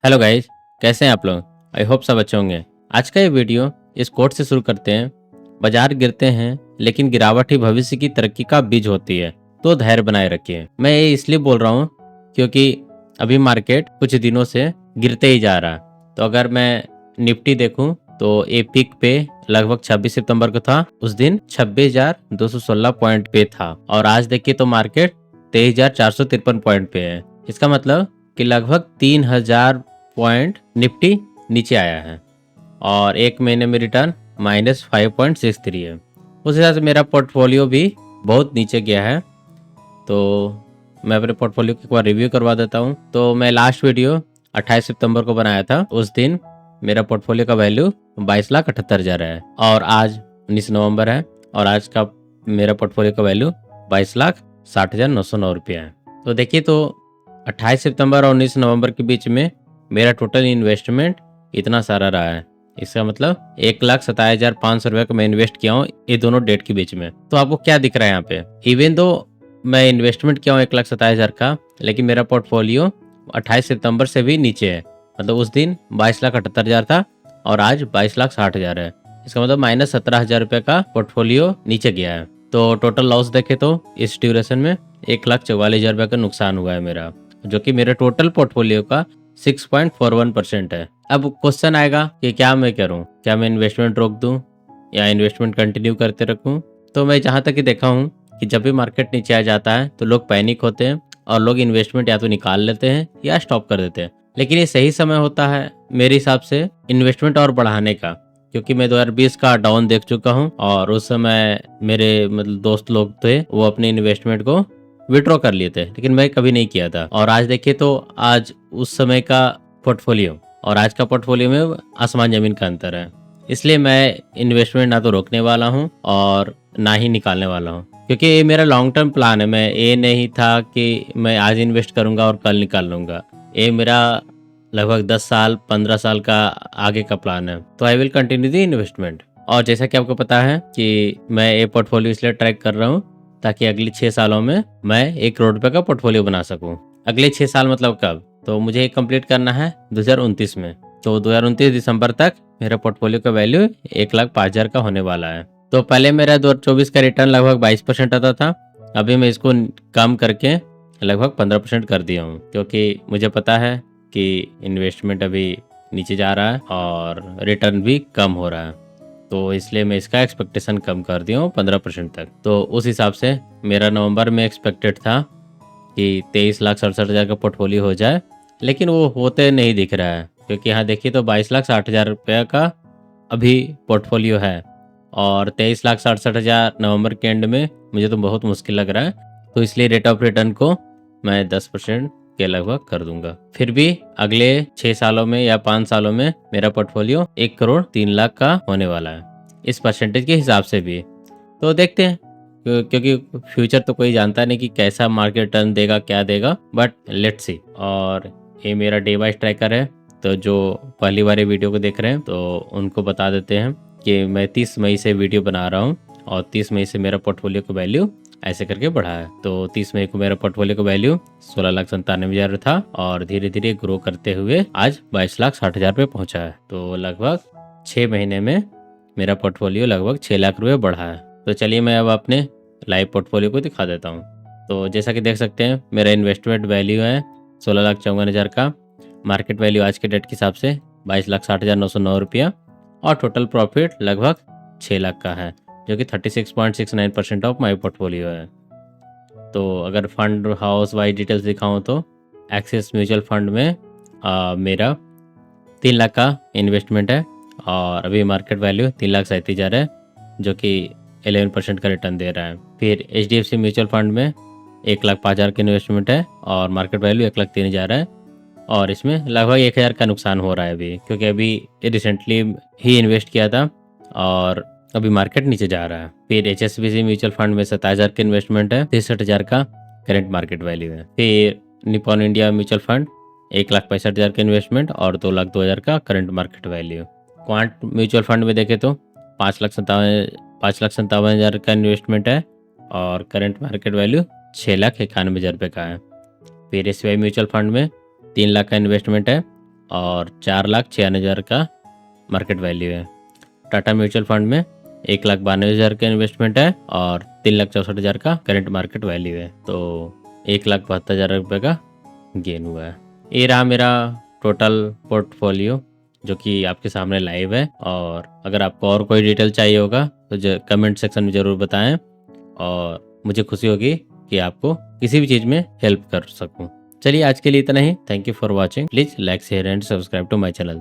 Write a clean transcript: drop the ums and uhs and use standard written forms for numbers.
Hello guys, कैसे हैं आप लोग। आई होप सब अच्छे होंगे। आज का ये वीडियो इस कोट से शुरू करते हैं। बाजार गिरते हैं लेकिन गिरावट ही भविष्य की तरक्की का बीज होती है, तो धैर्य बनाए रखिए। मैं ये इसलिए बोल रहा हूँ क्योंकि अभी मार्केट कुछ दिनों से गिरते ही जा रहा है। तो अगर मैं निफ्टी देखूं तो ये पीक पे लगभग 26 सितंबर को था। उस दिन 26,216 पॉइंट पे था और आज देखिए तो मार्केट 23,453 पॉइंट पे है। इसका मतलब कि लगभग 3,000 पॉइंट निफ्टी नीचे आया है और एक महीने में रिटर्न -5.63 है। उस हिसाब से मेरा पोर्टफोलियो भी बहुत नीचे गया है। तो मैं अपने पोर्टफोलियो की एक बार रिव्यू करवा देता हूँ। तो मैं लास्ट वीडियो 28 सितंबर को बनाया था। उस दिन मेरा पोर्टफोलियो का वैल्यू 22,78,000 है और आज 19 नवंबर है और आज का मेरा पोर्टफोलियो का वैल्यू 22,60,909 रुपया है। तो देखिए तो 28 सितंबर और 19 नवंबर के बीच में मेरा टोटल इन्वेस्टमेंट इतना सारा रहा है। इसका मतलब 1,27,500 रुपये का मैं इन्वेस्ट किया हूँ ये दोनों डेट के बीच में। तो आपको क्या दिख रहा है यहाँ पे, इवन दो मैं इन्वेस्टमेंट किया हूँ 1,27,000 का, लेकिन मेरा पोर्टफोलियो 28 सितंबर से भी नीचे है। मतलब उस दिन 22,78,000 था और आज 22,60,000 है। इसका मतलब -17,000 रुपये का पोर्टफोलियो नीचे गया है। तो टोटल लॉस देखे तो इस ड्यूरेशन में 1,44,000 रुपये का नुकसान हुआ है मेरा, जो कि मेरे टोटल पोर्टफोलियो का 6.41% है। अब क्वेश्चन आएगा कि क्या मैं करूं, क्या मैं इन्वेस्टमेंट रोक दूं या इन्वेस्टमेंट कंटिन्यू करते रखूं। तो मैं जहां तक कि देखा हूं कि जब भी मार्केट नीचे आ जाता है तो लोग पैनिक होते हैं और लोग इन्वेस्टमेंट या तो निकाल लेते हैं या स्टॉप कर देते हैं। लेकिन ये सही समय होता है मेरे हिसाब से इन्वेस्टमेंट और बढ़ाने का, क्योंकि मैं 2020 का डाउन देख चुका हूँ और उस समय मेरे मतलब दोस्त लोग थे वो अपने इन्वेस्टमेंट को विड्रॉ कर लिए थे, लेकिन मैं कभी नहीं किया था। और आज देखिए तो आज उस समय का पोर्टफोलियो और आज का पोर्टफोलियो में आसमान जमीन का अंतर है। इसलिए मैं इन्वेस्टमेंट ना तो रोकने वाला हूँ और ना ही निकालने वाला हूँ, क्योंकि ये मेरा लॉन्ग टर्म प्लान है। मैं ये नहीं था कि मैं आज इन्वेस्ट करूंगा और कल निकाल लूंगा। ये मेरा लगभग 10 साल 15 साल का आगे का प्लान है। तो I will continue the investment. और जैसा कि आपको पता है कि मैं ये पोर्टफोलियो इसलिए ट्रैक कर रहा हूँ ताकि अगले 6 सालों में मैं 1 करोड़ रुपए का पोर्टफोलियो बना सकूं। अगले 6 साल मतलब कब, तो मुझे कंप्लीट करना है 2029 में। तो 2029 दिसंबर तक मेरा पोर्टफोलियो का वैल्यू 1,05,000 का होने वाला है। तो पहले मेरा 2024 का रिटर्न लगभग 22% आता था। अभी मैं इसको कम करके लगभग 15% कर दिया हूँ, क्योंकि मुझे पता है कि इन्वेस्टमेंट अभी नीचे जा रहा है और रिटर्न भी कम हो रहा है। तो इसलिए मैं इसका एक्सपेक्टेशन कम कर दिया हूँ 15% तक। तो उस हिसाब से मेरा नवंबर में एक्सपेक्टेड था कि 23,67,000 का पोर्टफोलियो हो जाए, लेकिन वो होते नहीं दिख रहा है। क्योंकि यहाँ देखिए तो 22,60,000 रुपये का अभी पोर्टफोलियो है और 23,67,000 नवंबर के एंड में मुझे तो बहुत मुश्किल लग रहा है। तो इसलिए रेट ऑफ रिटर्न को मैं 10% के लगभग कर दूंगा। फिर भी अगले 6 सालों में या 5 सालों में मेरा पोर्टफोलियो 1,03,00,000 का होने वाला है, इस परसेंटेज के हिसाब से भी। तो देखते हैं, क्योंकि फ्यूचर तो कोई जानता नहीं कि कैसा मार्केट टर्न देगा, क्या देगा, बट लेट्स सी। और ये मेरा डे वाइज ट्रैकर है। तो जो पहली बार वीडियो को देख रहे हैं तो उनको बता देते हैं कि मैं 30 मई से वीडियो बना रहा हूँ और 30 मई से मेरा पोर्टफोलियो का वैल्यू ऐसे करके बढ़ा है। तो 30 मई को मेरा पोर्टफोलियो का वैल्यू 16,97,000 था और धीरे धीरे ग्रो करते हुए आज 22,60,000 पे पहुंचा है। तो लगभग 6 महीने में मेरा पोर्टफोलियो लगभग 6 लाख रुपये बढ़ा है। तो चलिए मैं अब अपने लाइव पोर्टफोलियो को दिखा देता हूँ। तो जैसा कि देख सकते हैं मेरा इन्वेस्टमेंट वैल्यू है 16,54,000 का। मार्केट वैल्यू आज के डेट के हिसाब से 22,60,909 रुपया और टोटल प्रॉफिट लगभग 6 लाख का है, जो कि 36.69% ऑफ माई पोर्टफोलियो है। तो अगर फंड हाउस वाइज डिटेल्स दिखाऊँ तो एक्सिस म्यूचुअल फंड में मेरा 3 लाख का इन्वेस्टमेंट है और अभी मार्केट वैल्यू 3,37,000 है, जो कि 11% का रिटर्न दे रहा है। फिर HDFC म्यूचुअल फंड में 1,05,000 का इन्वेस्टमेंट है और मार्केट वैल्यू 1,03,000 है और इसमें लगभग 1,000 का नुकसान हो रहा है अभी, क्योंकि अभी रिसेंटली ही इन्वेस्ट किया था और अभी मार्केट नीचे जा रहा है। फिर HSBC म्यूचुअल फंड में 27,000 का इन्वेस्टमेंट है, 63,000 का करेंट मार्केट वैल्यू है। फिर निपॉन इंडिया म्यूचुअल फंड 1,65,000 का इन्वेस्टमेंट और 2,02,000 का current market value. Quant mutual fund में देखे तो 5,57,000 का इन्वेस्टमेंट है और करंट मार्केट वैल्यू 6,91,000 रुपये का है। फिर SBI म्यूचुअल फंड में 3 लाख का इन्वेस्टमेंट है और 4,96,000 का मार्केट वैल्यू है। टाटा म्यूचुअल फंड में 1,92,000 का इन्वेस्टमेंट है और 3,64,000 का करंट मार्केट वैल्यू है। तो 1,72,000 रुपये का गेन हुआ है। ये रहा मेरा टोटल पोर्टफोलियो जो कि आपके सामने लाइव है। और अगर आपको और कोई डिटेल चाहिए होगा तो कमेंट सेक्शन में ज़रूर बताएं और मुझे खुशी होगी कि आपको किसी भी चीज़ में हेल्प कर सकूं। चलिए आज के लिए इतना ही। Thank you for watching. Please like share and subscribe to my channel.